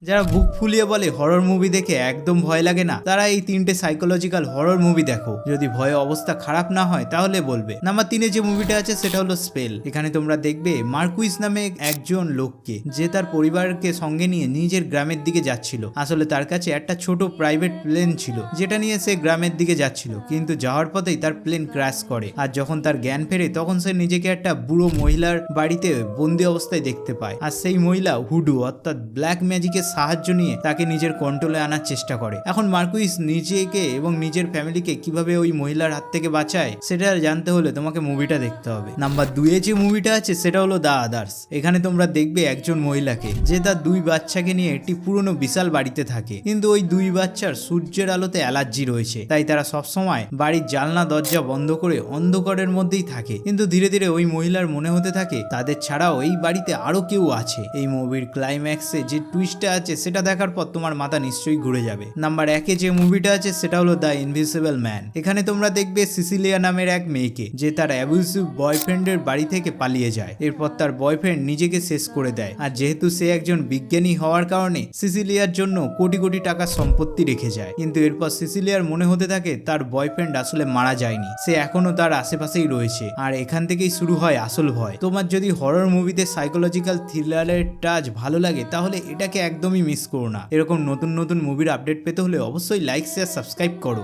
যারা বুক ফুলিয়ে বলে হরর মুভি দেখে একদম ভয় লাগে না, তারা এই তিনটে সাইকোলজিক্যাল হরর মুভি দেখো। যদি ভয়ে অবস্থা খারাপ না হয় তাহলে বলবে। নাম্বার 3-এ যে মুভিটা আছে সেটা হলো স্পেল। এখানে তোমরা দেখবে মার্কুইস নামে একজন লোককে, যে তার পরিবারকে সঙ্গে নিয়ে নিজের গ্রামের দিকে যাচ্ছিল। আসলে তার কাছে একটা ছোট প্রাইভেট প্লেন ছিল, যেটা নিয়ে সে গ্রামের দিকে যাচ্ছিল, কিন্তু যাওয়ার পথেই তার প্লেন ক্র্যাশ করে। আর যখন তার জ্ঞান ফেরে তখন সে নিজেকে একটা বুড়ো মহিলার বাড়িতে বন্দি অবস্থায় দেখতে পায়। আর সেই মহিলা হুডু অর্থাৎ ব্ল্যাক ম্যাজিকের সাহায্য নিয়ে তাকে নিজের কন্ট্রোলে আনার চেষ্টা করে। এখন মার্কুইস নিজেকে এবং নিজের ফ্যামিলিকে কিভাবে ওই মহিলার হাত থেকে বাঁচায় সেটা জানতে হলে তোমাকে মুভিটা দেখতে হবে। নাম্বার 2-এ যে মুভিটা আছে সেটা হলো দ্য আদার্স। এখানে তোমরা দেখবে একজন মহিলাকে, যে তার 2 বাচ্চাকে নিয়ে একটি পুরনো বিশাল বাড়িতে থাকে, কিন্তু ওই 2 বাচ্চার সূর্যের আলোতে অ্যালার্জি রয়েছে, তাই তারা সবসময় বাড়ির জানলা দরজা বন্ধ করে অন্ধকারের মধ্যেই থাকে। কিন্তু ধীরে ধীরে ওই মহিলার মনে হতে থাকে তাদের ছাড়াও এই বাড়িতে আরো কেউ আছে। এই মুভির ক্লাইম্যাক্সে যে টুইস্টটা আছে সেটা দেখার পর তোমার মাথা নিশ্চয়ই ঘুরে যাবে। নাম্বার 1-এ যে মুভিটা আছে সেটা হলো দ্য ইনভিজিবল ম্যান। এখানে তোমরা দেখবে সিসিলিয়া নামের এক মেয়েকে, যে তার অ্যাবিউসিভ বয়ফ্রেন্ডের বাড়ি থেকে পালিয়ে যায়। এরপর তার বয়ফ্রেন্ড নিজেকে শেষ করে দেয়। আর যেহেতু সে একজন বিজ্ঞানী হওয়ার কারণে সিসিলিয়ার জন্য কোটি কোটি টাকার সম্পত্তি রেখে যায়। কিন্তু এরপর সিসিলিয়ার মনে হতে থাকে তার বয়ফ্রেন্ড আসলে মারা যায়নি, সে এখনো তার আশেপাশেই রয়েছে। আর এখান থেকেই শুরু হয় আসল ভয়। তোমার যদি হরর মুভিতে সাইকোলজিক্যাল থ্রিলারের টাচ ভালো লাগে তাহলে এটাকে একদমই মিস করো না। এরকম নতুন নতুন মুভির আপডেট পেতে হলে অবশ্যই লাইক, শেয়ার, সাবস্ক্রাইব করো।